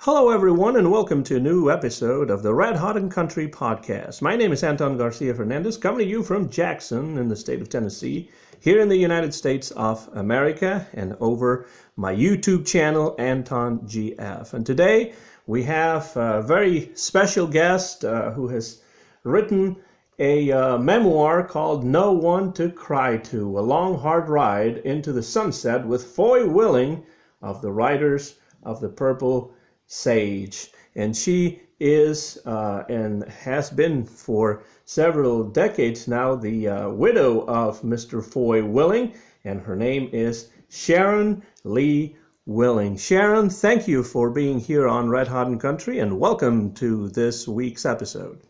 Hello, everyone, and welcome to a new episode of the Red Hot and Country podcast. My name is Anton Garcia Fernandez, coming to you from Jackson in the state of Tennessee, here in the United States of America, and over my YouTube channel, Anton GF. And today we have a very special guest who has written a memoir called No One to Cry To, a long, hard ride into the sunset with Foy Willing of the Riders of the Purple Sage. And she is and has been for several decades now the widow of Mr. Foy Willing, and her name is Sharon Lee Willing. Sharon, thank you for being here on Red Hot and Country, and welcome to this week's episode.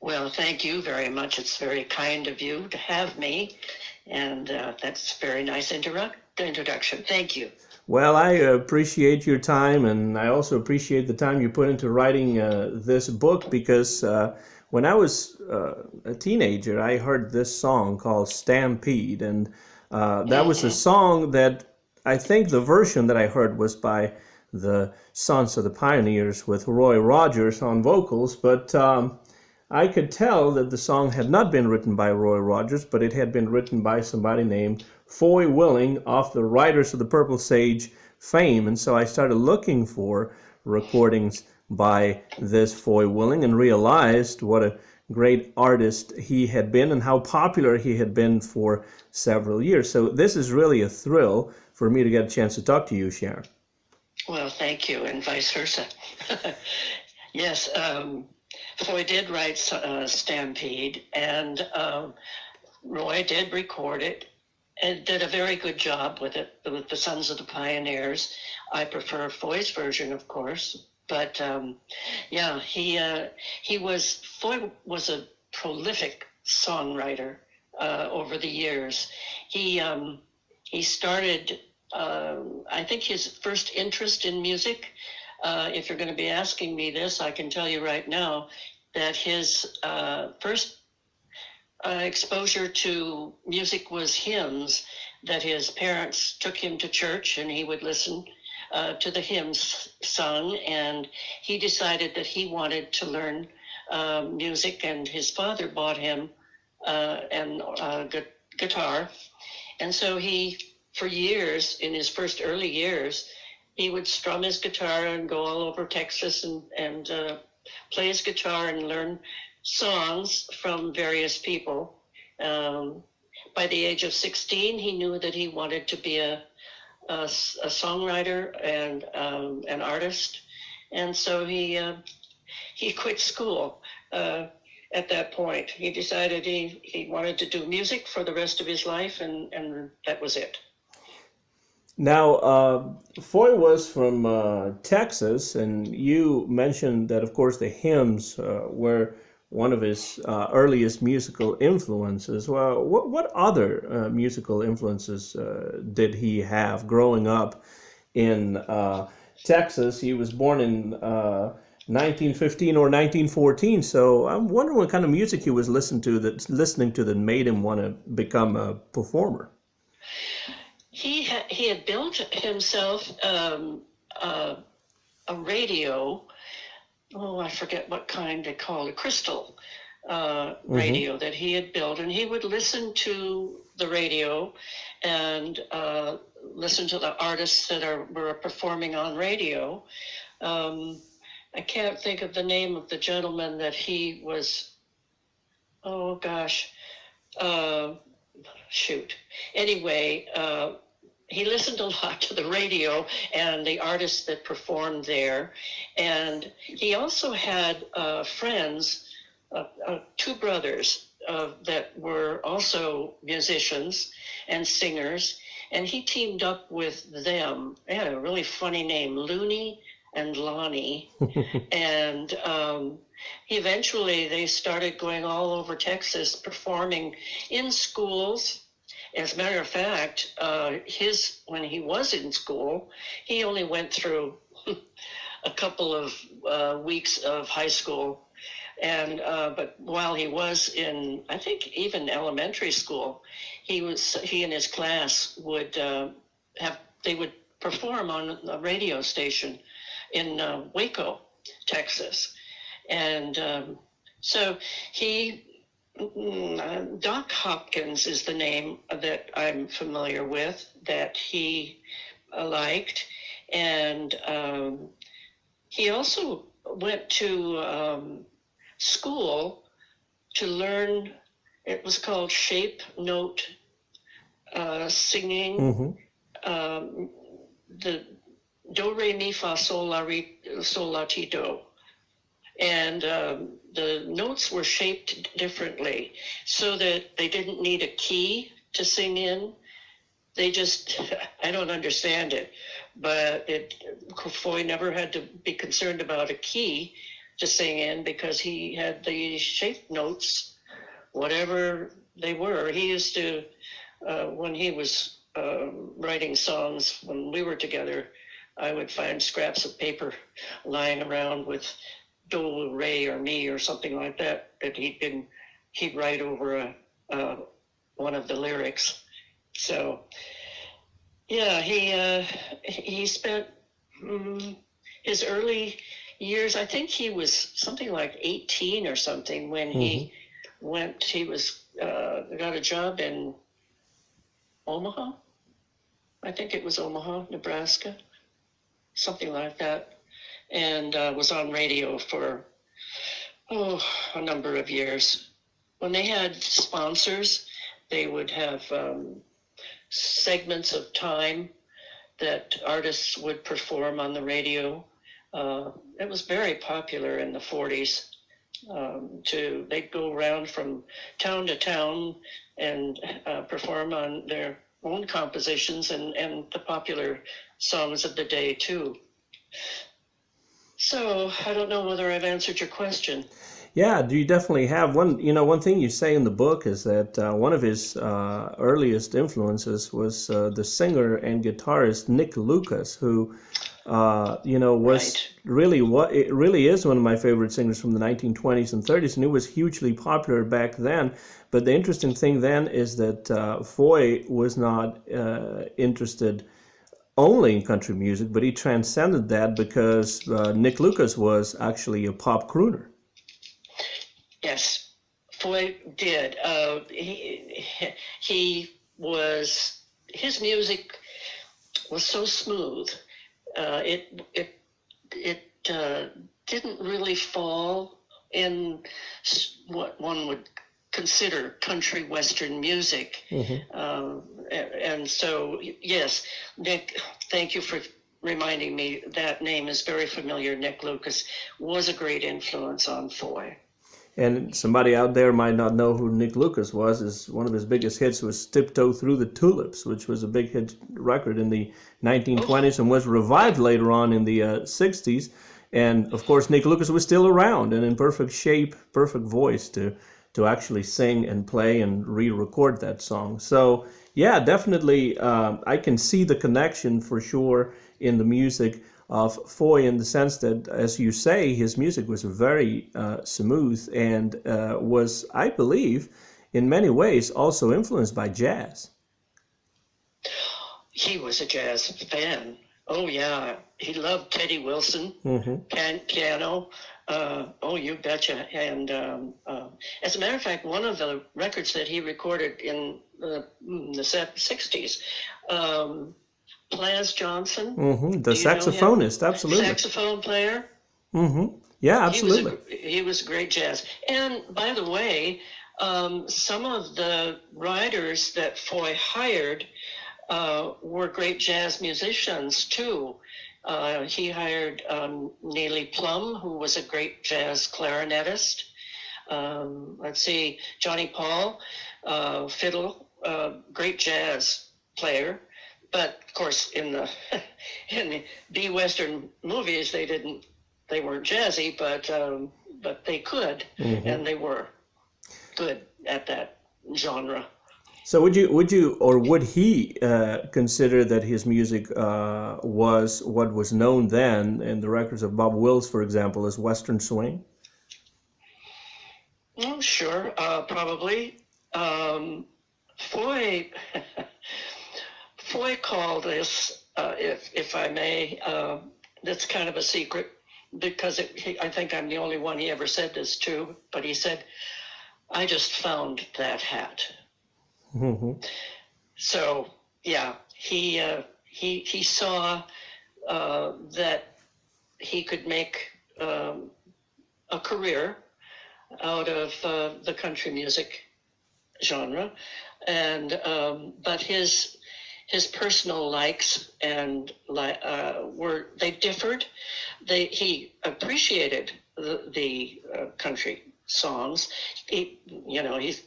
Well, thank you very much. It's very kind of you to have me, and that's a very nice introduction. Thank you. Well, I appreciate your time, and I also appreciate the time you put into writing this book, because when I was a teenager, I heard this song called Stampede, and that was a song that I think the version that I heard was by the Sons of the Pioneers with Roy Rogers on vocals, but I could tell that the song had not been written by Roy Rogers, but it had been written by somebody named Foy Willing of the Riders of the Purple Sage fame. And so I started looking for recordings by this Foy Willing and realized what a great artist he had been and how popular he had been for several years. So this is really a thrill for me to get a chance to talk to you, Sharon. Well, thank you, and vice versa. Yes, Foy did write Stampede, and Roy did record it and did a very good job with it, with the Sons of the Pioneers. I prefer Foy's version, of course, but yeah, Foy was a prolific songwriter over the years. He started, I think his first interest in music, if you're going to be asking me this, I can tell you right now that his first exposure to music was hymns, that his parents took him to church and he would listen to the hymns sung, and he decided that he wanted to learn music, and his father bought him a guitar. And so he, for years, in his first early years, he would strum his guitar and go all over Texas and play his guitar and learn songs from various people. By the age of 16, he knew that he wanted to be a songwriter and an artist, and so he quit school at that point. He decided he wanted to do music for the rest of his life, and that was it. Now, Foy was from Texas, and you mentioned that, of course, the hymns were one of his earliest musical influences. Well, what other musical influences did he have growing up in Texas? He was born in 1915 or 1914, so I'm wondering what kind of music he was listening to that made him want to become a performer. He had built himself a radio. Oh, I forget what kind they called, a crystal radio that he had built, and he would listen to the radio and listen to the artists that were performing on radio. I can't think of the name of the gentleman that he was. Oh gosh, shoot. Anyway. He listened a lot to the radio and the artists that performed there. And he also had friends, two brothers that were also musicians and singers. And he teamed up with them. They had a really funny name, Looney and Lonnie. And eventually they started going all over Texas, performing in schools. As a matter of fact, when he was in school, he only went through a couple of weeks of high school, but while he was in, I think, even elementary school, he and his class would perform on a radio station in Waco, Texas. And so Doc Hopkins is the name that I'm familiar with, that he liked. And he also went to school to learn, it was called shape note singing. Mm-hmm. The do, re, mi, fa, sol, la, ti, do. And the notes were shaped differently so that they didn't need a key to sing in. They just, I don't understand it, but Foy never had to be concerned about a key to sing in because he had the shape notes, whatever they were. He used to, when he was writing songs, when we were together, I would find scraps of paper lying around with do, re, or mi, or something like that, that he'd write over one of the lyrics. So, yeah, he spent his early years, I think he was something like 18 or something when he went, he got a job in Omaha. I think it was Omaha, Nebraska, something like that. And was on radio for, a number of years. When they had sponsors, they would have segments of time that artists would perform on the radio. It was very popular in the 40s. They'd go around from town to town and perform on their own compositions and the popular songs of the day too. So I don't know whether I've answered your question. Yeah, do you definitely have one? One thing you say in the book is that one of his earliest influences was the singer and guitarist Nick Lucas, who, was really it really is one of my favorite singers from the 1920s and 30s, and it was hugely popular back then. But the interesting thing then is that Foy was not interested only in country music, but he transcended that because Nick Lucas was actually a pop crooner. Yes, Foy did. His music was so smooth. It didn't really fall in what one would consider country western music. And so, yes, Nick, thank you for reminding me. That name is very familiar. Nick Lucas was a great influence on Foy. And somebody out there might not know who Nick Lucas was. Is one of his biggest hits was Tiptoe Through the Tulips, which was a big hit record in the 1920s and was revived later on in the 60s. And, of course, Nick Lucas was still around and in perfect shape, perfect voice to actually sing and play and re-record that song. So, yeah, definitely I can see the connection for sure in the music of Foy in the sense that, as you say, his music was very smooth and was, I believe, in many ways also influenced by jazz. He was a jazz fan. Oh, yeah. He loved Teddy Wilson, piano. You betcha. And as a matter of fact, one of the records that he recorded in the 60s, Plas Johnson. The saxophonist, absolutely. Saxophone player. Yeah, absolutely. He was great jazz. And by the way, some of the writers that Foy hired were great jazz musicians too. He hired Neely Plum, who was a great jazz clarinetist. Let's see, Johnny Paul, fiddle, great jazz player. But of course, in the B Western movies, they weren't jazzy, but they could, and they were good at that genre. So would you or would he consider that his music was what was known then in the records of Bob Wills, for example, as Western swing? Oh, sure, probably. Foy called this, if I may, that's kind of a secret because I think I'm the only one he ever said this to, but he said, I just found that hat. Mm-hmm. So yeah, he saw that he could make a career out of the country music genre, and but his personal likes and they differed. He appreciated the country songs. He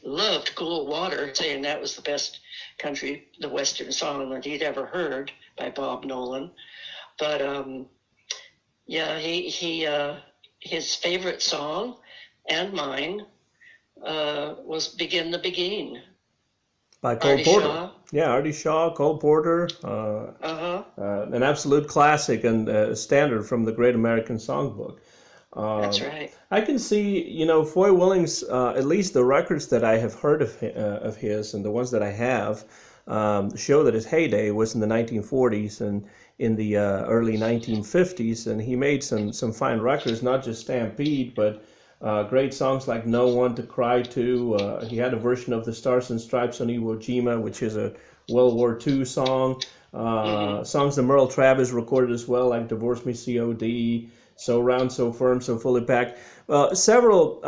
loved Cool Water, saying that was the best the Western song that he'd ever heard by Bob Nolan. But yeah, his favorite song and mine was "Begin the Begin" By Cole Artie Porter. Shaw. Yeah, Artie Shaw, Cole Porter, an absolute classic and standard from the Great American Songbook. That's right. I can see, Foy Willing's, at least the records that I have heard of his and the ones that I have, show that his heyday was in the 1940s and in the early 1950s, and he made some fine records, not just Stampede, but great songs like No One to Cry To. He had a version of the Stars and Stripes on Iwo Jima, which is a World War II song. Songs that Merle Travis recorded as well, like Divorce Me COD, So Round, So Firm, So Fully Packed. Several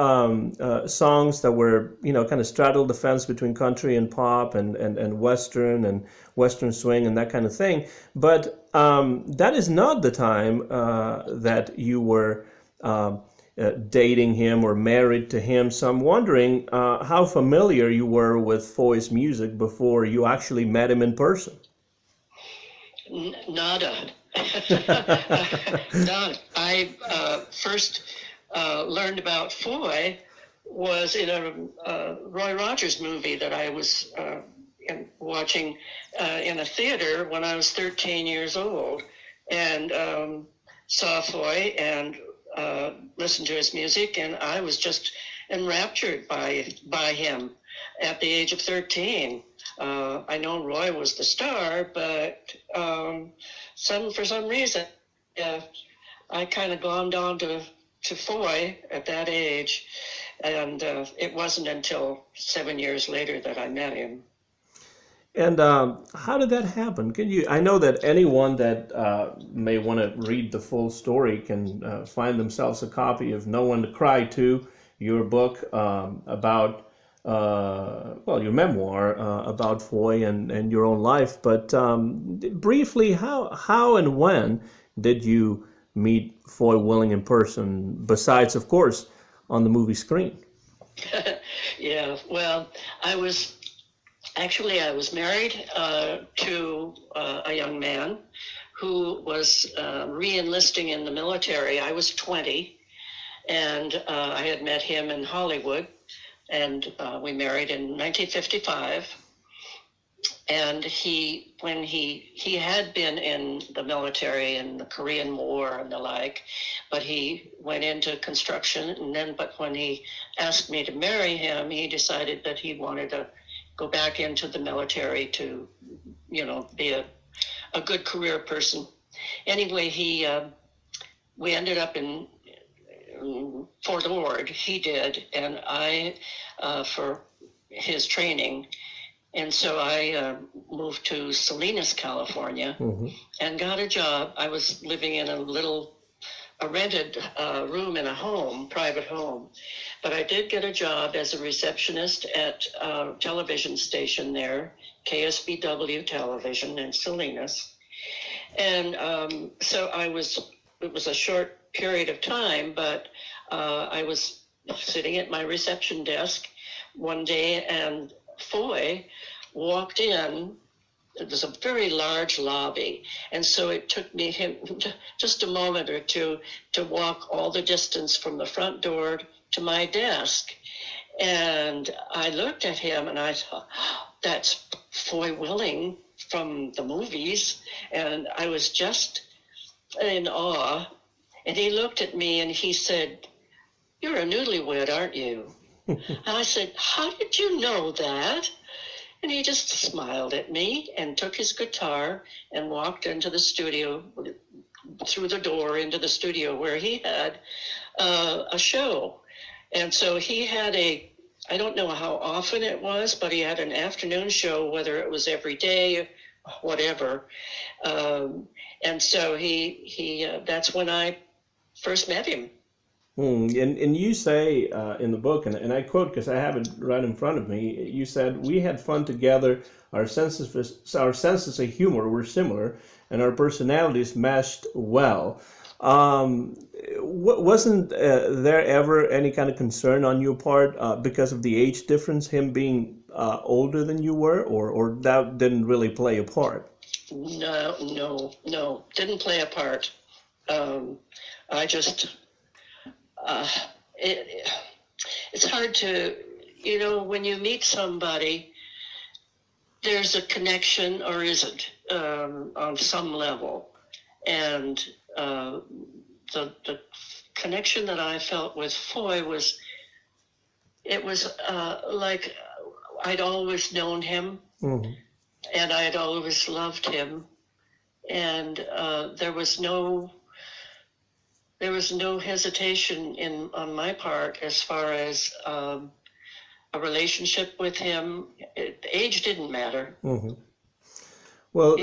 songs that were, kind of straddled the fence between country and pop and Western and Western swing and that kind of thing. But that is not the time that you were dating him or married to him. So I'm wondering how familiar you were with Foy's music before you actually met him in person. Nada. None. I first learned about Foy was in a Roy Rogers movie that I was watching in a theater when I was 13 years old, and saw Foy and listened to his music, and I was just enraptured by him at the age of 13. I know Roy was the star, but for some reason, I kind of glommed on to Foy at that age, and it wasn't until 7 years later that I met him. And how did that happen? I know that anyone that may want to read the full story can find themselves a copy of No One to Cry To, your book about, your memoir about Foy and your own life. But briefly, how and when did you meet Foy Willing in person, besides, of course, on the movie screen? Yeah, well, I was married to a young man who was re-enlisting in the military. I was 20, and I had met him in Hollywood, and we married in 1955. And when he had been in the military in the Korean War and the like, but he went into construction, but when he asked me to marry him, he decided that he wanted to go back into the military to, be a good career person. Anyway, we ended up in Fort Ord, he did, and I, for his training. And so I moved to Salinas, California, and got a job. I was living in a rented room in a private home. But I did get a job as a receptionist at a television station there, KSBW Television in Salinas. And so it was a short period of time, but I was sitting at my reception desk one day, and Foy walked in. It was a very large lobby, and so it took him just a moment or two to walk all the distance from the front door to my desk. And I looked at him and I thought, oh, that's Foy Willing from the movies. And I was just in awe. And he looked at me and he said, "You're a newlywed, aren't you?" And I said, "How did you know that?" And he just smiled at me and took his guitar and walked into the studio through the door into the studio where he had a show. And so he had I don't know how often it was, but he had an afternoon show, whether it was every day, whatever. And so that's when I first met him. And you say in the book, and I quote because I have it right in front of me, you said, "We had fun together, our senses of humor were similar, and our personalities meshed well." Wasn't there ever any kind of concern on your part because of the age difference, him being older than you were, or that didn't really play a part? No, didn't play a part. I just, uh, it's hard to, when you meet somebody, there's a connection or isn't on some level. And the connection that I felt with Foy was, it was like I'd always known him, Mm-hmm. and I had always loved him, and there was no hesitation on my part as far as a relationship with him. Age didn't matter. Mm-hmm. Well,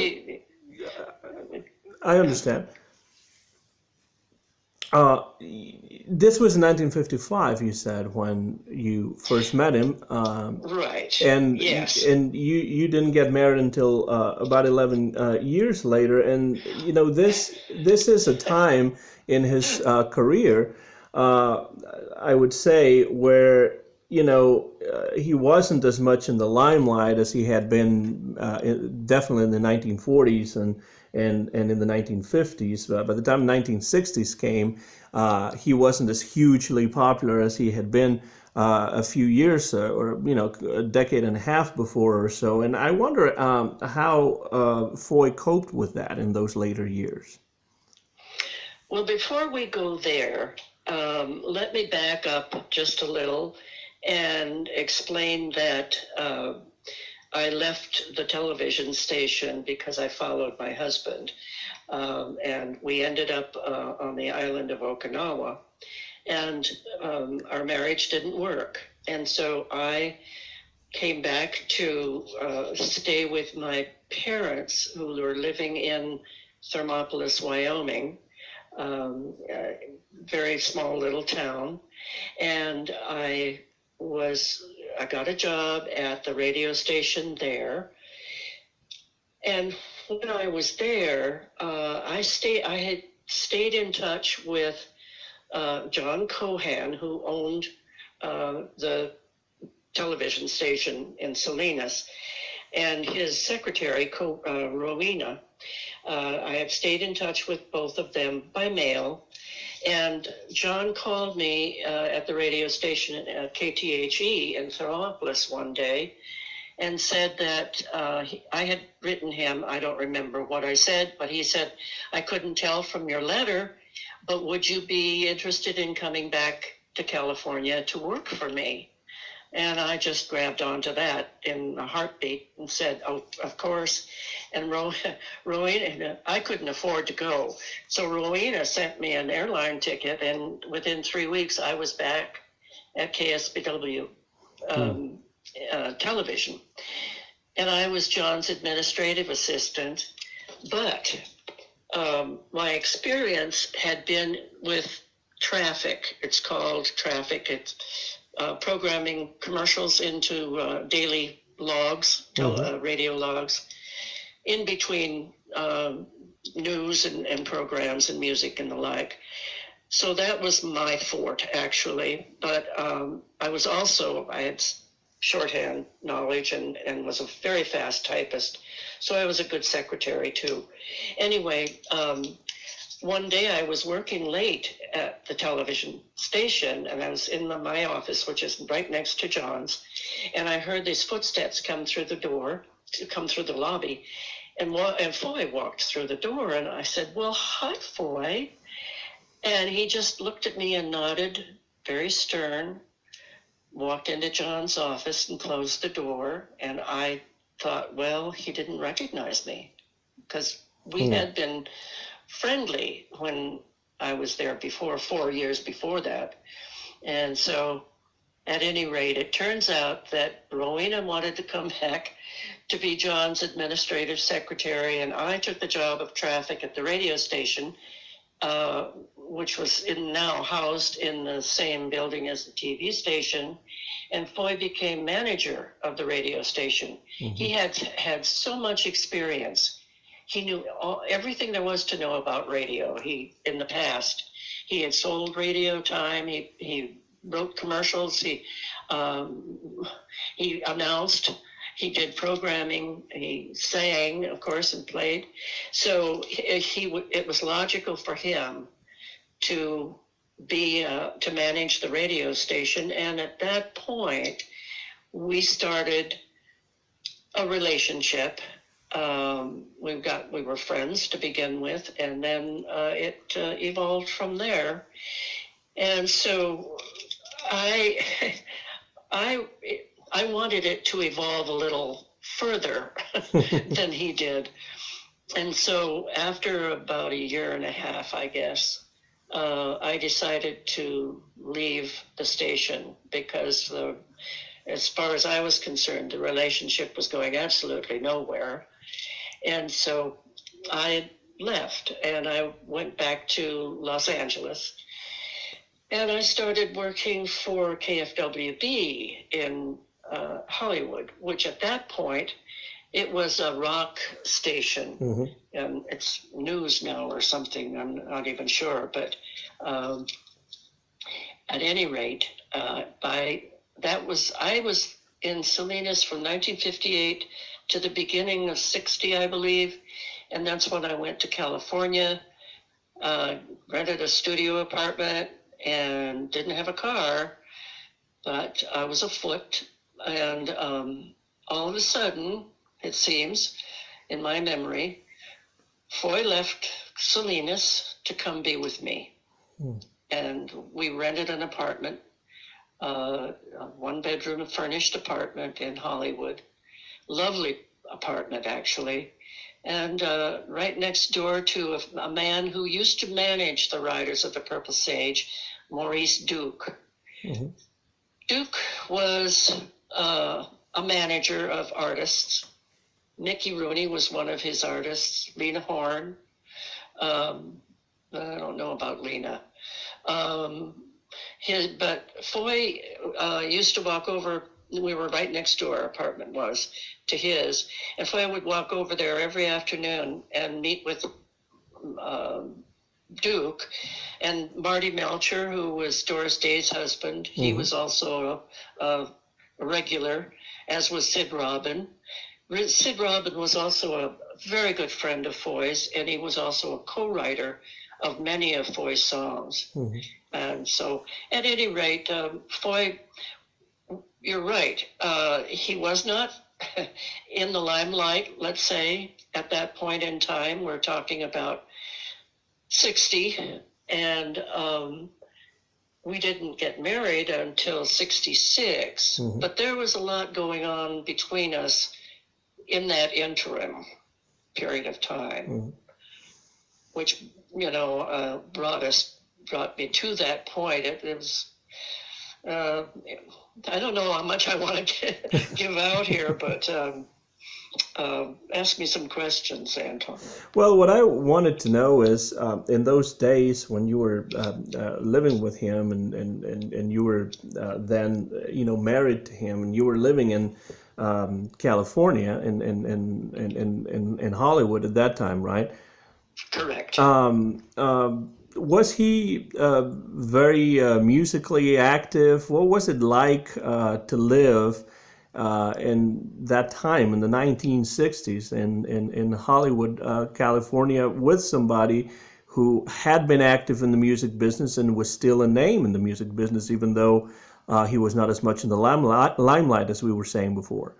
I understand. This was in 1955, you said, when you first met him. Right. And yes. And you didn't get married until about 11 years later. And this is a time in his career, I would say, where he wasn't as much in the limelight as he had been definitely in the 1940s and in the 1950s. By the time the 1960s came, he wasn't as hugely popular as he had been a few years or a decade and a half before or so. And I wonder how Foy coped with that in those later years. Well, before we go there, let me back up just a little and explain that I left the television station because I followed my husband, and we ended up on the island of Okinawa, and our marriage didn't work. And so I came back to stay with my parents, who were living in Thermopolis, Wyoming, very small little town. And I got a job at the radio station there. And when I was there, I had stayed in touch with John Cohan, who owned the television station in Salinas, and his secretary, Rowena. I had stayed in touch with both of them by mail. And John called me at the radio station at KTHE in Thermopolis one day and said that I had written him, I don't remember what I said, but he said, "I couldn't tell from your letter, but would you be interested in coming back to California to work for me?" And I just grabbed onto that in a heartbeat and said, "Oh, of course." And Rowena, I couldn't afford to go. So Rowena sent me an airline ticket, and within 3 weeks, I was back at KSBW television. And I was John's administrative assistant. But my experience had been with Traffic. It's called Traffic. It's programming commercials into daily logs, radio logs, in between news and programs and music and the like. So that was my forte, actually. But I had shorthand knowledge and was a very fast typist. So I was a good secretary, too. Anyway, one day I was working late at the television station, and I was in my office, which is right next to John's, and I heard these footsteps come through the lobby, and Foy walked through the door, and I said, "Well, hi, Foy." And he just looked at me and nodded, very stern, walked into John's office and closed the door, and I thought, well, he didn't recognize me, because we had been friendly when I was there before, 4 years before that. And so, at any rate, it turns out that Rowena wanted to come back to be John's administrative secretary, and I took the job of traffic at the radio station, which was now housed in the same building as the TV station. And Foy became manager of the radio station. Mm-hmm. He had so much experience. He knew everything there was to know about radio. In the past, he had sold radio time. He wrote commercials. He announced. He did programming. He sang, of course, and played. So it was logical for him to manage the radio station. And at that point, we started a relationship. We were friends to begin with, and then it evolved from there. And so I wanted it to evolve a little further than he did. And so after about a year and a half, I guess, I decided to leave the station because as far as I was concerned, the relationship was going absolutely nowhere. And so I left and I went back to Los Angeles. And I started working for KFWB in Hollywood, which at that point, it was a rock station. Mm-hmm. And it's news now or something, I'm not even sure. But at any rate, I was in Salinas from 1958 to the beginning of 60, I believe. And that's when I went to California, rented a studio apartment, and didn't have a car, but I was afoot. And all of a sudden, it seems, in my memory, Foy left Salinas to come be with me. Mm. And we rented an apartment, a one-bedroom furnished apartment in Hollywood. Lovely apartment, actually. And right next door to a man who used to manage the Riders of the Purple Sage, Maurice Duke. Mm-hmm. Duke was a manager of artists. Mickey Rooney was one of his artists, Lena Horne. I don't know about Lena. But Foy used to walk over, we were right next door, our apartment was, to his. And Foy would walk over there every afternoon and meet with Duke. And Marty Melcher, who was Doris Day's husband, mm-hmm. He was also a regular, as was Sid Robin. Sid Robin was also a very good friend of Foy's, and he was also a co-writer of many of Foy's songs. Mm-hmm. And so, at any rate, Foy, you're right. He was not in the limelight, let's say, at that point in time. We're talking about 60, and we didn't get married until 66. Mm-hmm. But there was a lot going on between us in that interim period of time, mm-hmm. which, brought me to that point. It was, I don't know how much I want to give out here, but ask me some questions, Anton. Well, what I wanted to know is, in those days when you were living with him and you were then, married to him, and you were living in California in Hollywood at that time, right? Correct. Was he very musically active? What was it like to live in that time in the 1960s in Hollywood, California, with somebody who had been active in the music business and was still a name in the music business, even though he was not as much in the limelight as we were saying before?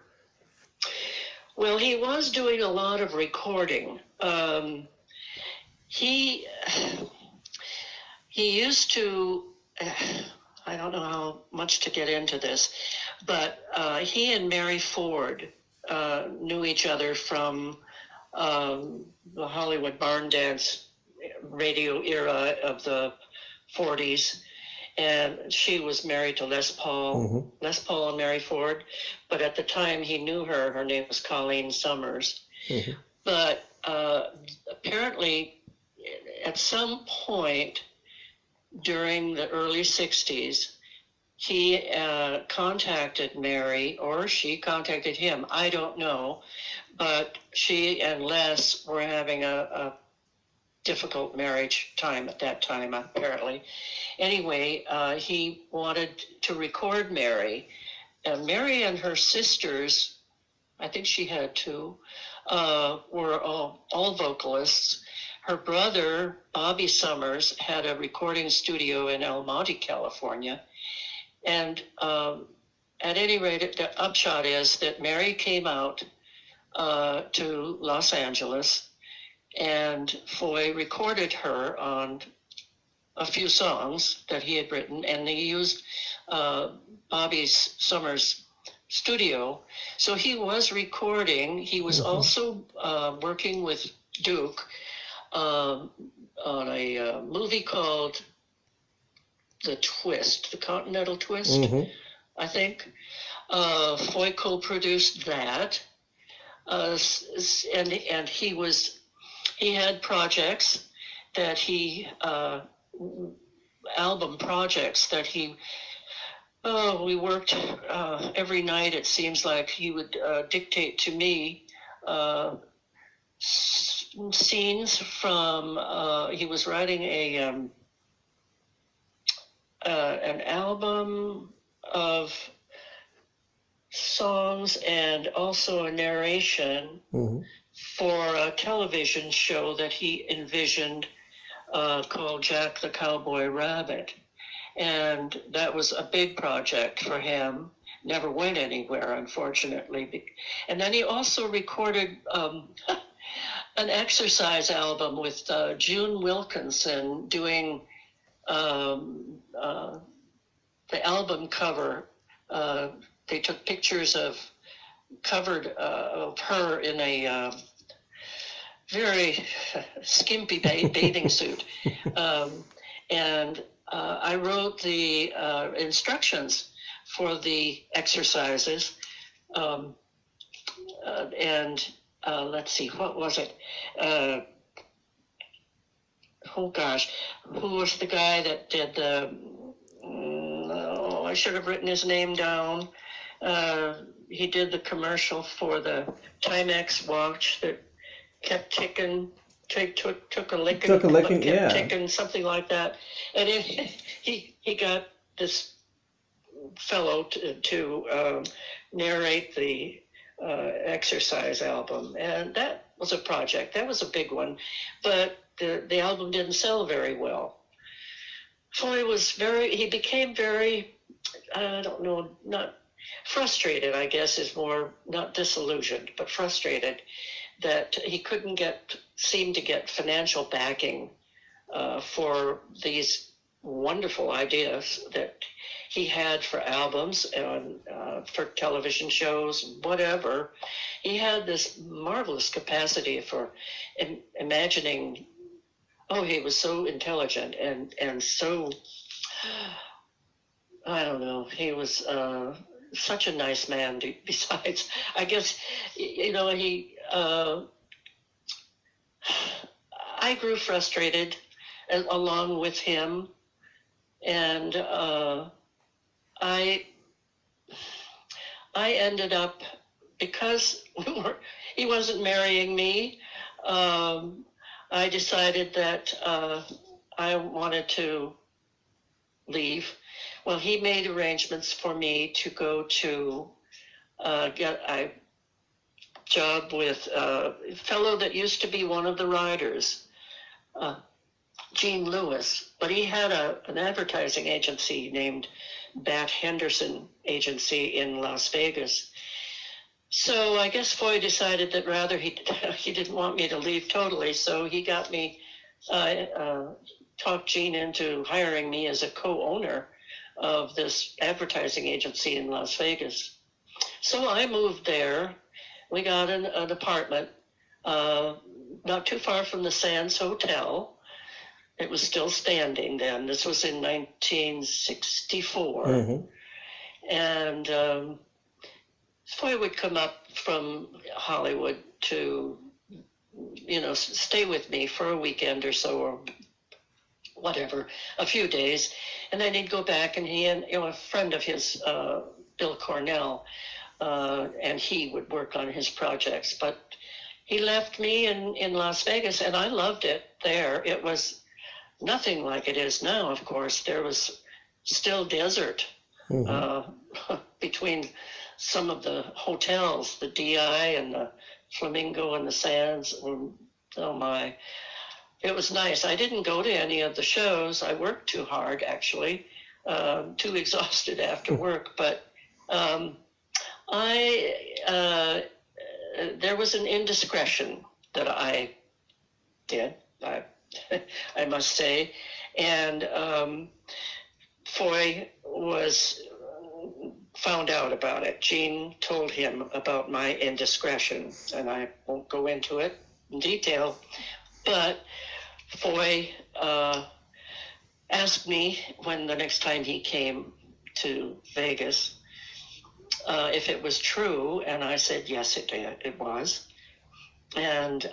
Well, he was doing a lot of recording. He used to, I don't know how much to get into this, but he and Mary Ford knew each other from the Hollywood barn dance radio era of the 40s. And she was married to Les Paul, Les Paul and Mary Ford. But at the time he knew her, her name was Colleen Summers. But apparently at some point during the early 60s, he contacted Mary, or she contacted him. I don't know. But she and Les were having a difficult marriage time at that time, apparently. Anyway, he wanted to record Mary. And Mary and her sisters, I think she had two, were all vocalists. Her brother, Bobby Summers, had a recording studio in El Monte, California. And at any rate, the upshot is that Mary came out to Los Angeles, and Foy recorded her on a few songs that he had written, and they used Bobby Summers' studio. So he was recording. He was also working with Duke on a movie called The Twist, The Continental Twist, I think. Foy co-produced that. And he had projects that album projects that we worked every night. It seems like he would dictate to me scenes from, he was writing an album of songs and also a narration for a television show that he envisioned called Jack the Cowboy Rabbit. And that was a big project for him. Never went anywhere, unfortunately. And then he also recorded an exercise album with June Wilkinson doing the album cover. They took pictures of her in a very skimpy bathing suit. And I wrote the instructions for the exercises. And let's see, what was it? Oh gosh, who was the guy that did the, I should have written his name down. He did the commercial for the Timex watch that kept ticking, took a licking, kept ticking, something like that. And he got this fellow to narrate the exercise album, and that was a project. That was a big one, but the album didn't sell very well. Foy he became very, I don't know, not frustrated, I guess is more, not disillusioned, but frustrated that he couldn't seem to get financial backing for these wonderful ideas that he had for albums and for television shows, whatever. He had this marvelous capacity for imagining. Oh, he was so intelligent and so, I don't know, he was such a nice man. Besides, I guess, I grew frustrated along with him, and I ended up, because he wasn't marrying me, I decided that I wanted to leave. Well, he made arrangements for me to go to get a job with a fellow that used to be one of the writers, Gene Lewis, but he had an advertising agency named Bat Henderson Agency in Las Vegas. So I guess Foy decided that rather he didn't want me to leave totally, so he got me, talked Gene into hiring me as a co-owner of this advertising agency in Las Vegas. So I moved there. We got an apartment not too far from the Sands Hotel, It was still standing then. This was in 1964. Mm-hmm. And Foy would come up from Hollywood to, stay with me for a weekend or so, or whatever, a few days. And then he'd go back, and he and a friend of his, Bill Cornell, and he would work on his projects. But he left me in Las Vegas, and I loved it there. It was nothing like it is now, of course. There was still desert between some of the hotels, the DI and the Flamingo and the Sands. Oh my, it was nice. I didn't go to any of the shows. I worked too hard, actually, too exhausted after work. But there was an indiscretion that I did, I must say. And Foy found out about it. Jean told him about my indiscretion, and I won't go into it in detail. But Foy asked me when the next time he came to Vegas if it was true, and I said yes, it was. And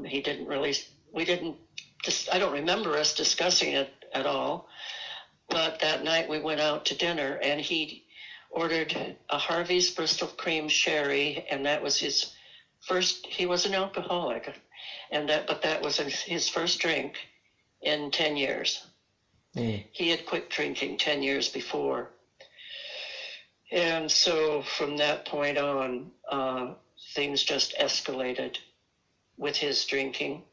he didn't really. I don't remember us discussing it at all. But that night we went out to dinner, and he ordered a Harvey's Bristol Cream Sherry, and that was his first. He was an alcoholic, but that was his first drink in 10 years. He had quit drinking 10 years before. And so from that point on, things just escalated with his drinking.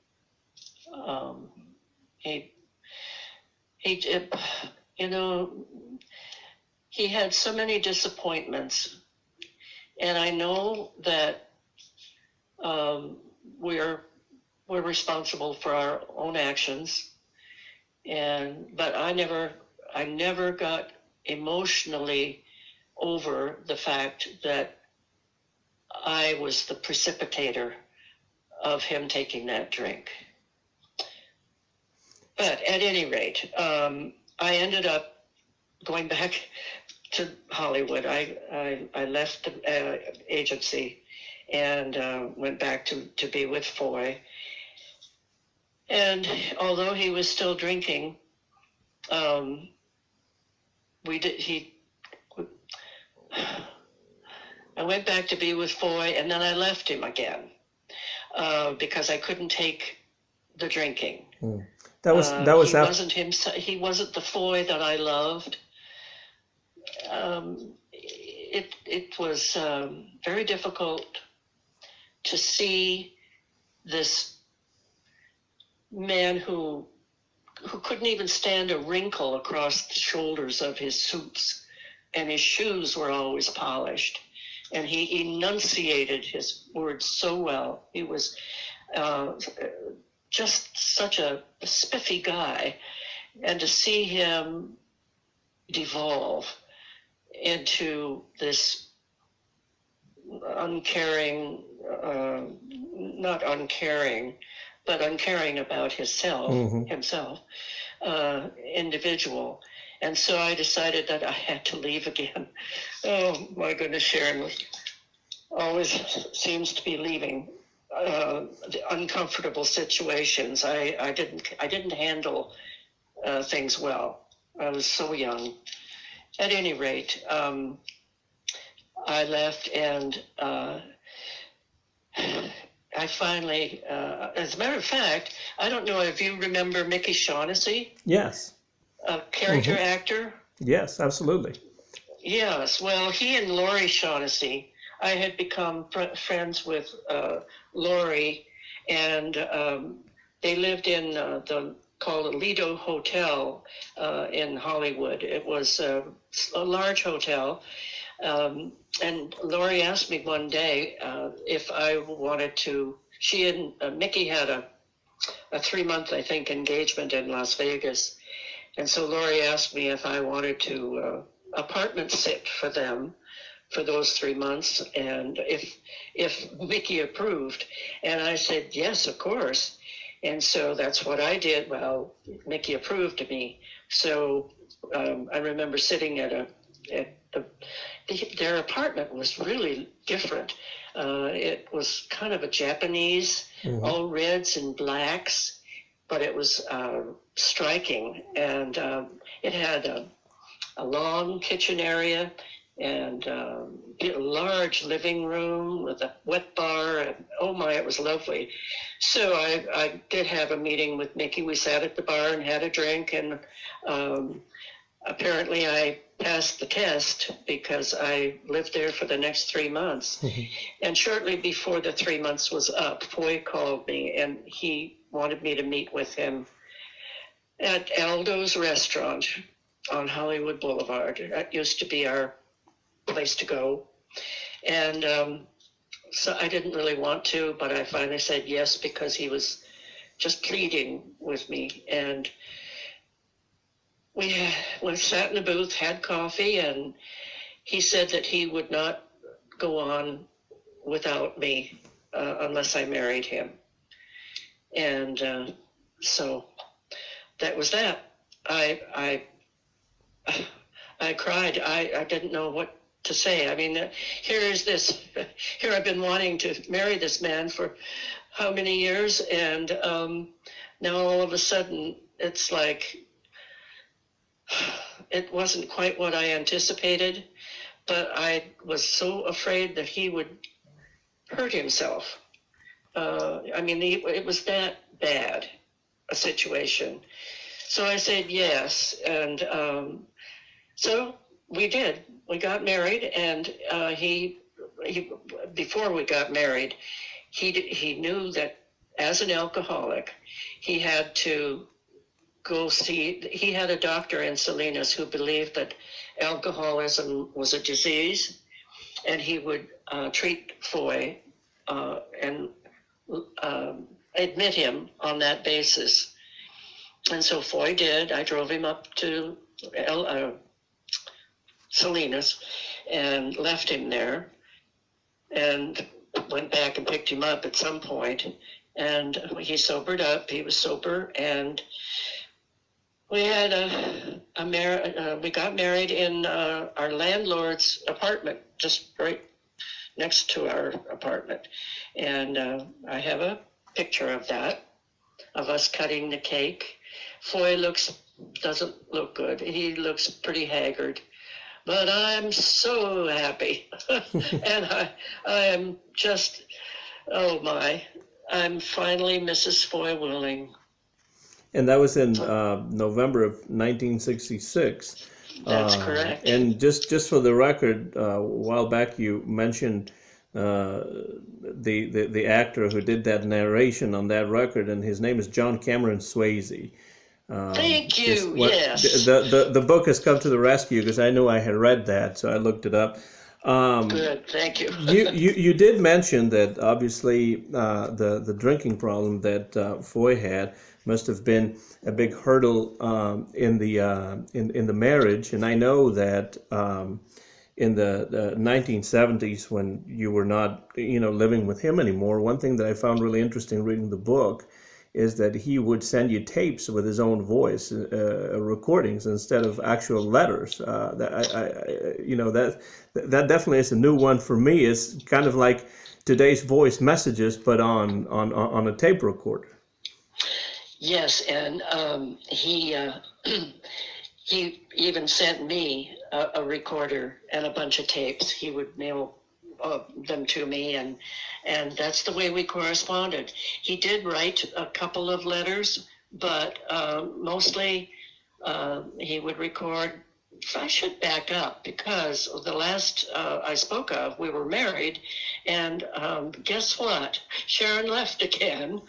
He had so many disappointments, and I know that we're responsible for our own actions, but I never got emotionally over the fact that I was the precipitator of him taking that drink. But at any rate, I ended up going back to Hollywood. I left the agency and went back to be with Foy. And although he was still drinking, I went back to be with Foy, and then I left him again because I couldn't take the drinking. That was He wasn't the Foy that I loved. It was very difficult to see this man who couldn't even stand a wrinkle across the shoulders of his suits, and his shoes were always polished, and he enunciated his words so well. He was just such a spiffy guy, and to see him devolve into this uncaring, not uncaring, but uncaring about himself, individual. And so I decided that I had to leave again. Oh my goodness, Sharon always seems to be leaving the uncomfortable situations. I didn't handle things well. I was so young. At any rate, I left, and I finally, as a matter of fact, I don't know if you remember Mickey Shaughnessy? Yes. A character actor? Yes, absolutely. Yes. Well, he and Laurie Shaughnessy, I had become friends with Laurie, and they lived in called a Lido Hotel in Hollywood. It was a large hotel. And Laurie asked me one day if I wanted to. She and Mickey had a 3-month, I think, engagement in Las Vegas. And so Laurie asked me if I wanted to apartment sit for them for those 3 months, and if Mickey approved. And I said, yes, of course. And so that's what I did. Well, Mickey approved of me. So I remember sitting at their apartment was really different. It was kind of a Japanese, all reds and blacks, but it was striking. And it had a long kitchen area and a large living room with a wet bar. And oh my, it was lovely. So I did have a meeting with Mickey. We sat at the bar and had a drink, and apparently I passed the test because I lived there for the next 3 months. And shortly before the 3 months was up, Foy called me and he wanted me to meet with him at Aldo's restaurant on Hollywood Boulevard. That used to be our place to go. And so I didn't really want to, but I finally said yes because he was just pleading with me. And we sat in the booth, had coffee, and he said that he would not go on without me unless I married him. And so that was that. I cried. I didn't know what to say. I mean, here I've been wanting to marry this man for how many years, and now all of a sudden it's like it wasn't quite what I anticipated, but I was so afraid that he would hurt himself. I mean, it was that bad a situation. So I said yes, and so we did. We got married, and he before we got married, he knew that as an alcoholic, he had to go see. He had a doctor in Salinas who believed that alcoholism was a disease, and he would treat Foy and admit him on that basis. And so Foy did. I drove him up to Salinas and left him there and went back and picked him up at some point. And he sobered up. He was sober. And we had we got married in our landlord's apartment, just right next to our apartment. And I have a picture of that, of us cutting the cake. Foy doesn't look good. He looks pretty haggard, but I'm so happy. And I am just, oh my, I'm finally Mrs. Foy Willing. And that was in November of 1966. That's correct. And just for the record, a while back you mentioned the actor who did that narration on that record, and his name is John Cameron Swayze. Thank you. Yes. The book has come to the rescue because I knew I had read that, so I looked it up. Good. Thank you. you did mention that obviously the drinking problem that Foy had must have been a big hurdle in the marriage, and I know that in the 1970s when you were not living with him anymore, one thing that I found really interesting reading the book is that he would send you tapes with his own voice, recordings instead of actual letters. That definitely is a new one for me. It's kind of like today's voice messages, but on a tape recorder. Yes, and he even sent me a recorder and a bunch of tapes. He would mail them to me, and that's the way we corresponded. He did write a couple of letters, but mostly he would record. I should back up because the last I spoke of, we were married, and guess what? Sharon left again.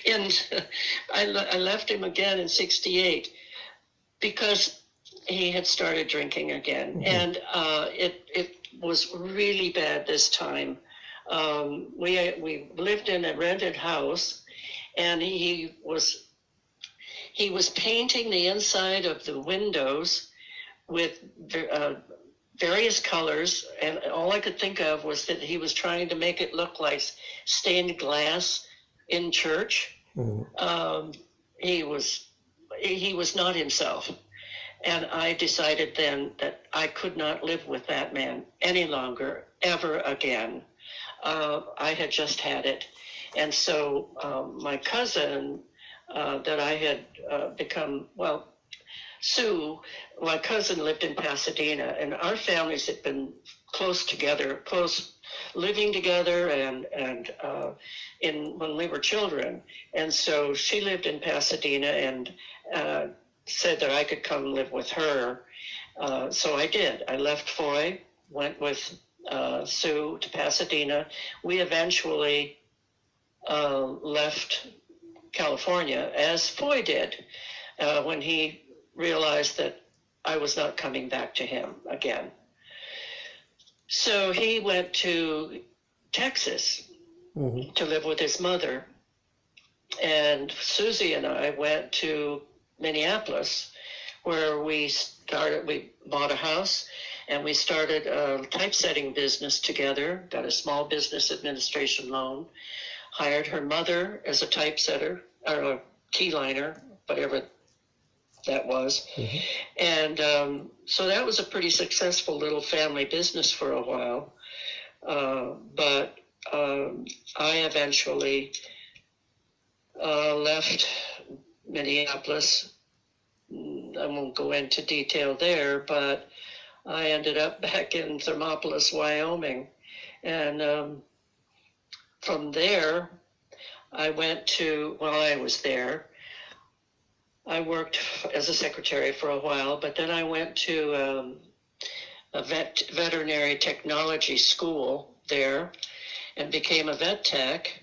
And I left him again in 1968 because he had started drinking again. Mm-hmm. And it was really bad this time. We lived in a rented house, and he was painting the inside of the windows with various colors, and all I could think of was that he was trying to make it look like stained glass in church. He was not himself. And I decided then that I could not live with that man any longer, ever again. I had just had it. And so my cousin that I had become, well, Sue, my cousin lived in Pasadena, and our families had been close together, close living together, and in when we were children. And so she lived in Pasadena, and said that I could come live with her. So I did. I left Foy, went with Sue to Pasadena. We eventually left California, as Foy did, when he realized that I was not coming back to him again. So he went to Texas to live with his mother. And Susie and I went to Minneapolis, where we bought a house and we started a typesetting business together, got a small business administration loan, hired her mother as a typesetter, or a key liner, whatever that was. And so that was a pretty successful little family business for a while. But I eventually left Minneapolis. I won't go into detail there, but I ended up back in Thermopolis, Wyoming. And from there, I went to, while I was there, I worked as a secretary for a while, but then I went to a veterinary technology school there and became a vet tech.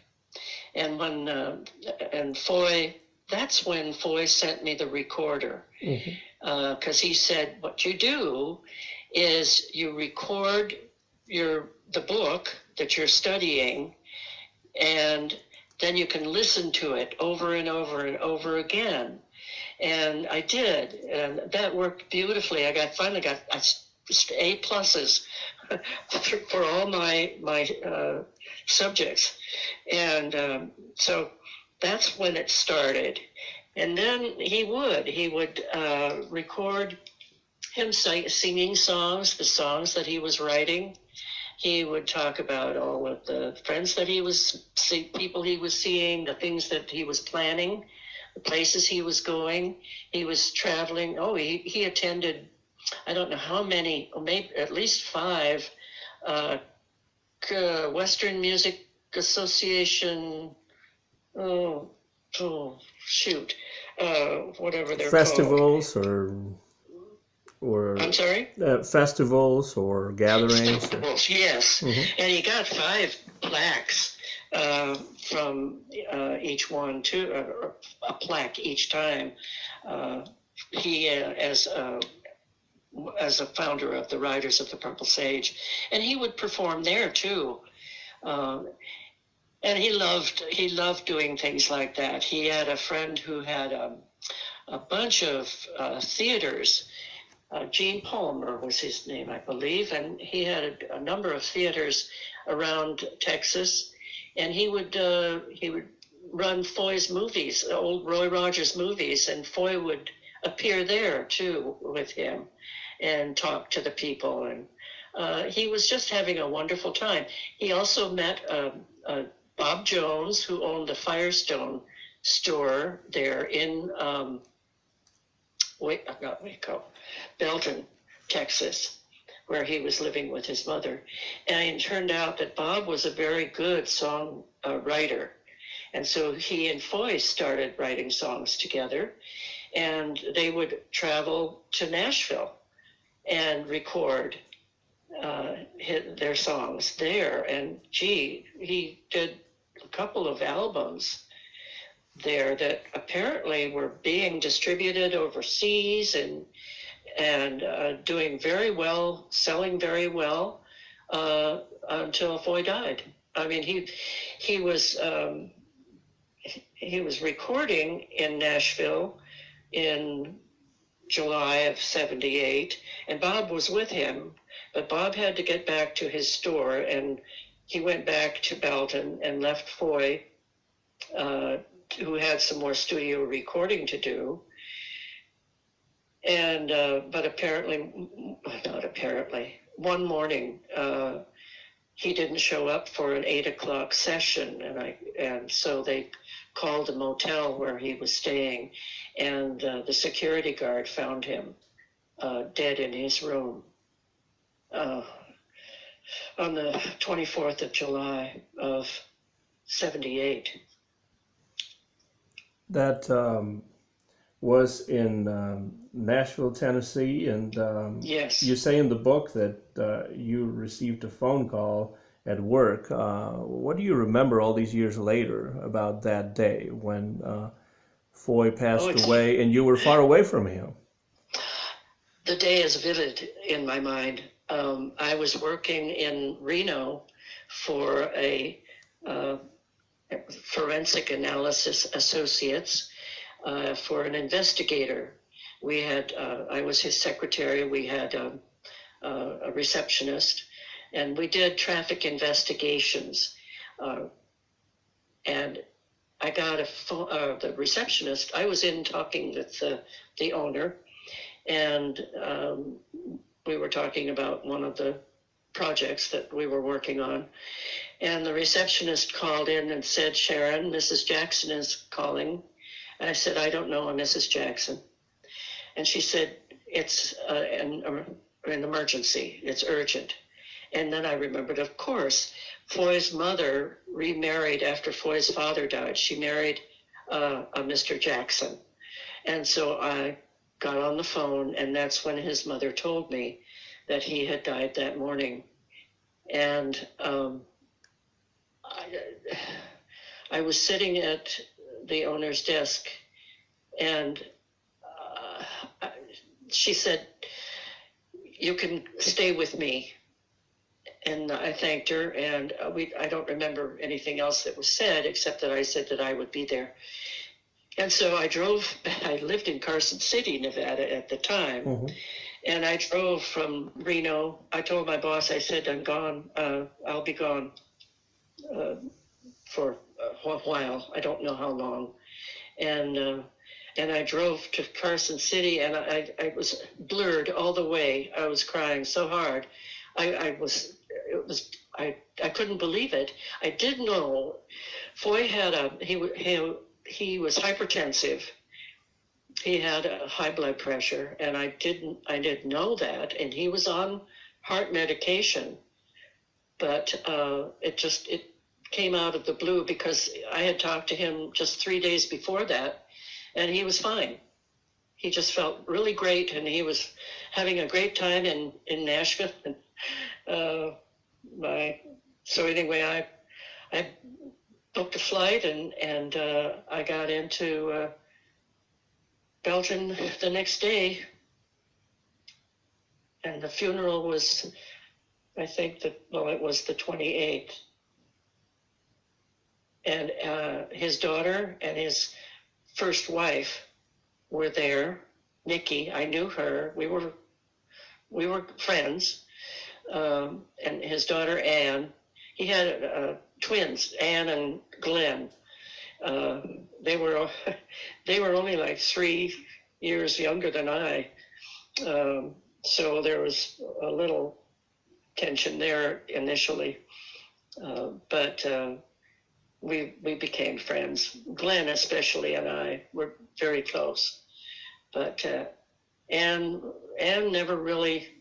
And when and Foy, that's when Foy sent me the recorder, because he said, what you do is you record the book that you're studying, and then you can listen to it over and over and over again. And I did, and that worked beautifully. I finally got A pluses for all my subjects, and so that's when it started. And then he would record him singing songs, the songs that he was writing. He would talk about all of the friends that people he was seeing, the things that he was planning, the places he was going. He was traveling. Oh, he attended, I don't know how many, maybe at least 5 Western Music Association, whatever they're festivals called. or I'm sorry? Festivals or gatherings. Festivals, yes. And he got 5 plaques from each one, too, a plaque each time. He, as a founder of the Riders of the Purple Sage, and he would perform there too. And he loved doing things like that. He had a friend who had a bunch of theaters. Gene Palmer was his name, I believe, and he had a number of theaters around Texas, and he would run Foy's movies, old Roy Rogers movies, and Foy would appear there too with him and talk to the people, and he was just having a wonderful time. He also met Bob Jones, who owned the Firestone store there in Belton, Texas, where he was living with his mother. And it turned out that Bob was a very good song writer. And so he and Foy started writing songs together, and they would travel to Nashville and record their songs there. And he did a couple of albums there that apparently were being distributed overseas and doing very well, selling very well until Foy died. I mean, he was recording in Nashville in July of '78, and Bob was with him, but Bob had to get back to his store, and he went back to Belton and left Foy who had some more studio recording to do. And but not apparently, one morning he didn't show up for an 8 o'clock session, and so they called a motel where he was staying, and the security guard found him dead in his room on the 24th of July of 78. That was in Nashville, Tennessee, and Yes. you say in the book that you received a phone call at work. What do you remember all these years later about that day when Foy passed away and you were far away from him? The day is vivid in my mind. I was working in Reno for a forensic analysis associates for an investigator. We had, I was his secretary, we had a receptionist, and we did traffic investigations. And I got a phone, the receptionist, I was in talking with the owner, and we were talking about one of the projects that we were working on. And the receptionist called in and said, "Sharon, Mrs. Jackson is calling." And I said, "I don't know a Mrs. Jackson." And she said, "It's an emergency. It's urgent." And then I remembered, of course, Foy's mother remarried after Foy's father died. She married a Mr. Jackson. And so I got on the phone, and that's when his mother told me that he had died that morning. And I was sitting at the owner's desk, and she said, "You can stay with me." And I thanked her, and I don't remember anything else that was said, except that I said that I would be there. And so I lived in Carson City, Nevada at the time. Mm-hmm. And I drove from Reno. I told my boss, I said, "I'm gone. I'll be gone for a while. I don't know how long." And I drove to Carson City, and I was blurred all the way. I was crying so hard. I couldn't believe it. I did know Foy had he was hypertensive. He had a high blood pressure, and I didn't know that. And he was on heart medication, but it came out of the blue because I had talked to him just 3 days before that, and he was fine. He just felt really great, and he was having a great time in Nashville. So anyway, I booked a flight, and I got into Belgium the next day, and the funeral was, I think it was the 28th. And his daughter and his first wife were there. Nikki, I knew her. We were friends. And his daughter Anne. He had twins, Anne and Glenn. They were only like 3 years younger than I. So there was a little tension there initially, but we became friends. Glenn especially and I were very close. But Anne never really.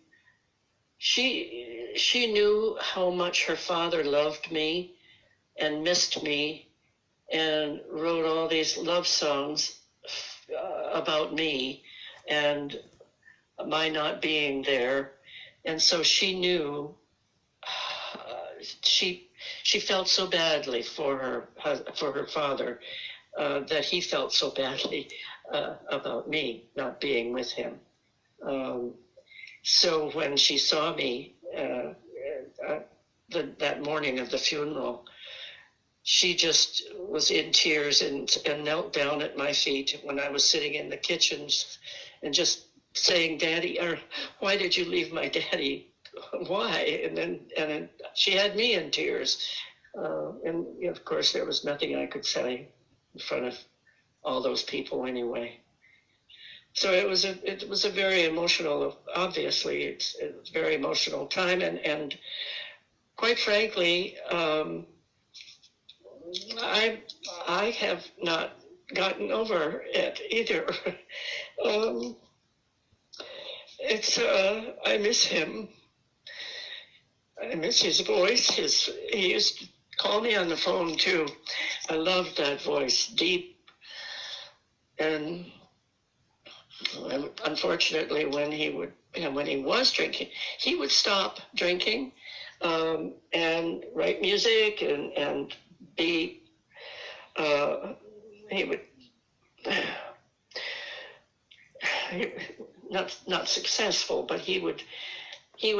She knew how much her father loved me and missed me, and wrote all these love songs about me and my not being there. And so she knew, she felt so badly for her father, that he felt so badly about me not being with him. So when she saw me that morning of the funeral, she just was in tears and knelt down at my feet when I was sitting in the kitchen and just saying, "Daddy," or "Why did you leave my daddy? Why?" And then she had me in tears. And of course, there was nothing I could say. in front of all those people anyway. So it was a very emotional, obviously it's a very emotional time, and quite frankly, I have not gotten over it either. I miss him. I miss his voice. He used to call me on the phone too. I loved that voice, deep. And unfortunately, when he was drinking, he would stop drinking and write music and be. He would not successful, but he would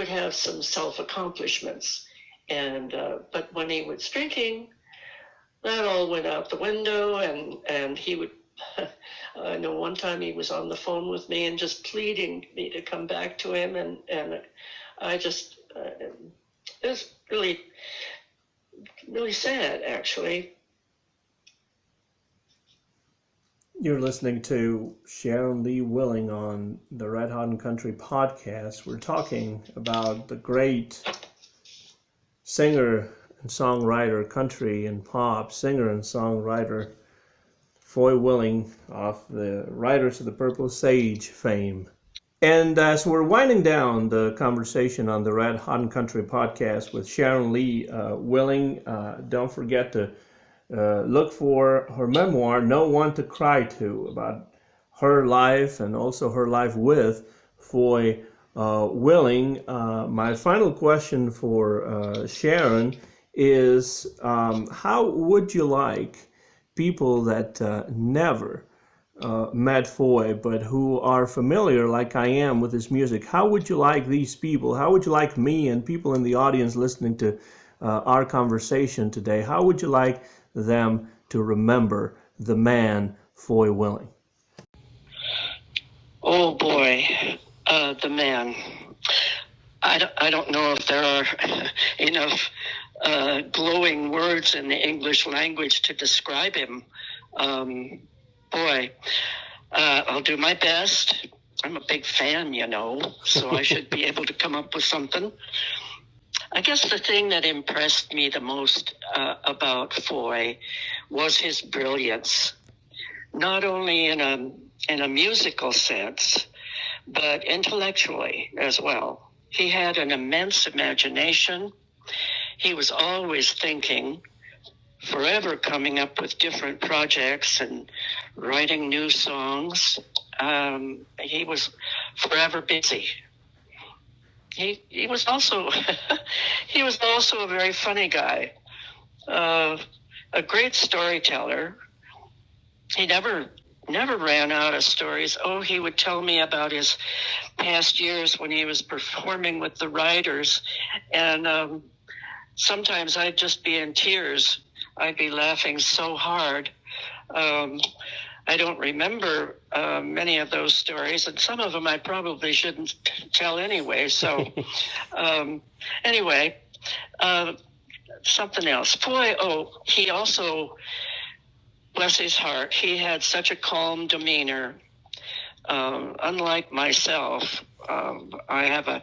have some self-accomplishments, and but when he was drinking, that all went out the window, and he would. I know one time he was on the phone with me and just pleading me to come back to him, and I just it was really sad, actually. You're listening to Sharon Lee Willing on the Red Hot and Country podcast. We're talking about the great singer and songwriter, country and pop singer and songwriter, Foy Willing, of the Riders of the Purple Sage fame. And so we're winding down the conversation on the Red Hot and Country podcast with Sharon Lee Willing. Don't forget to look for her memoir, No One to Cry To, about her life and also her life with Foy Willing. My final question for Sharon is, how would you like people that never met Foy but who are familiar, like I am, with his music, how would you like these people, how would you like me and people in the audience listening to our conversation today, how would you like them to remember the man Foy Willing? Oh boy, the man. I don't know if there are enough glowing words in the English language to describe him. Boy, I'll do my best. I'm a big fan, so I should be able to come up with something. I guess the thing that impressed me the most about Foy was his brilliance, not only in a musical sense, but intellectually as well. He had an immense imagination. He was always thinking, forever coming up with different projects and writing new songs. He was forever busy. He was also he was also a very funny guy, a great storyteller. He never ran out of stories. Oh, he would tell me about his past years when he was performing with the Riders, and sometimes I'd just be in tears. I'd be laughing so hard. I don't remember many of those stories, and some of them I probably shouldn't tell anyway. So anyway, something else. Foy, he also, bless his heart, he had such a calm demeanor. Unlike myself, I have a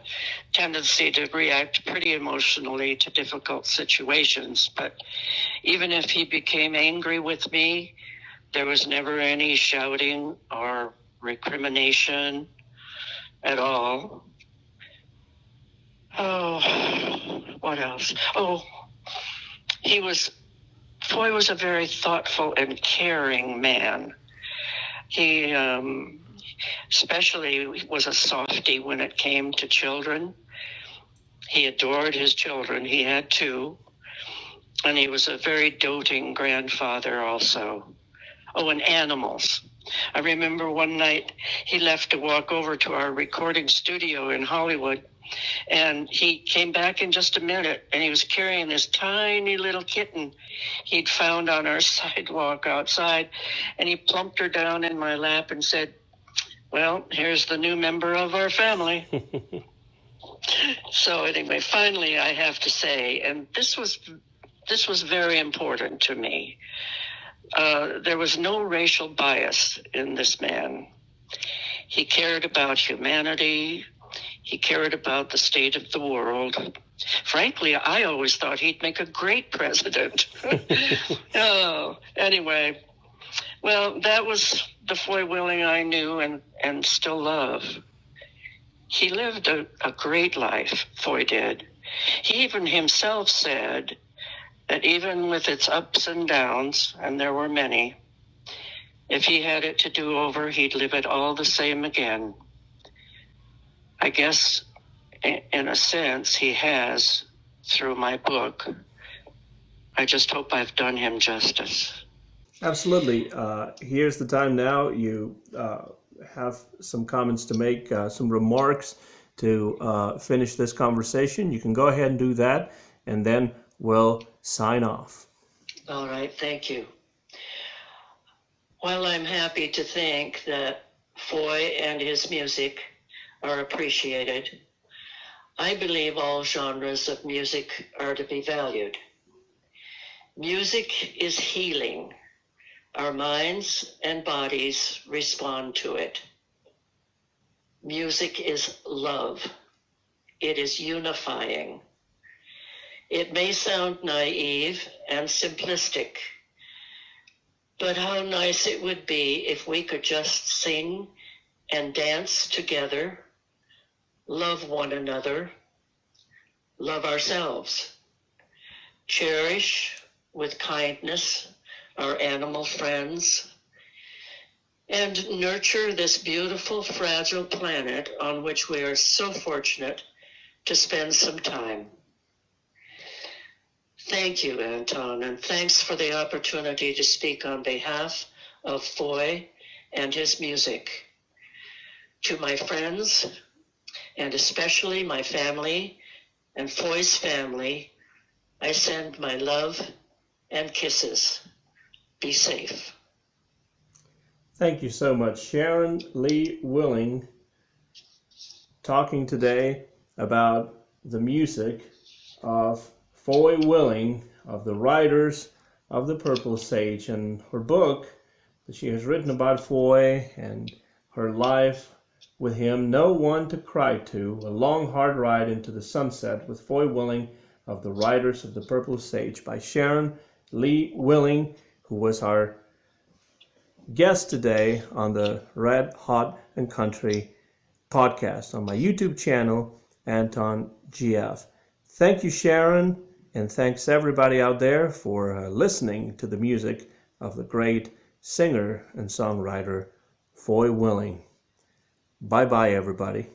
tendency to react pretty emotionally to difficult situations, but even if he became angry with me, there was never any shouting or recrimination at all. Oh, what else? Oh, Foy was a very thoughtful and caring man. He especially was a softie when it came to children. He adored his children. He had two. And he was a very doting grandfather also. Oh, and animals. I remember one night he left to walk over to our recording studio in Hollywood, and he came back in just a minute, and he was carrying this tiny little kitten he'd found on our sidewalk outside, and he plumped her down in my lap and said, "Well, here's the new member of our family." So anyway, finally I have to say, and this was very important to me, There was no racial bias in this man. He cared about humanity. He cared about the state of the world. Frankly, I always thought he'd make a great president. Oh, anyway, well, that was the Foy Willing I knew and still love. He lived a great life, Foy did. He even himself said that even with its ups and downs, and there were many, if he had it to do over, he'd live it all the same again. I guess, in a sense, he has through my book. I just hope I've done him justice. Absolutely. Here's the time now. You have some comments to make, some remarks to finish this conversation. You can go ahead and do that, and then we'll sign off. All right, thank you. While I'm happy to think that Foy and his music are appreciated, I believe all genres of music are to be valued. Music is healing. Our minds and bodies respond to it. Music is love. It is unifying. It may sound naive and simplistic, but how nice it would be if we could just sing and dance together, love one another, love ourselves, cherish with kindness our animal friends, and nurture this beautiful, fragile planet on which we are so fortunate to spend some time. Thank you, Anton, and thanks for the opportunity to speak on behalf of Foy and his music. To my friends, and especially my family and Foy's family, I send my love and kisses. Be safe. Thank you so much, Sharon Lee Willing, talking today about the music of Foy Willing, of the writers of the Purple Sage, and her book that she has written about Foy and her life with him, No One to Cry To, A Long Hard Ride into the Sunset with Foy Willing of the Writers of the Purple Sage, by Sharon Lee Willing, who was our guest today on the Red Hot and Country podcast on my YouTube channel, Anton GF. Thank you, Sharon, and thanks everybody out there for listening to the music of the great singer and songwriter Foy Willing. Bye-bye, everybody.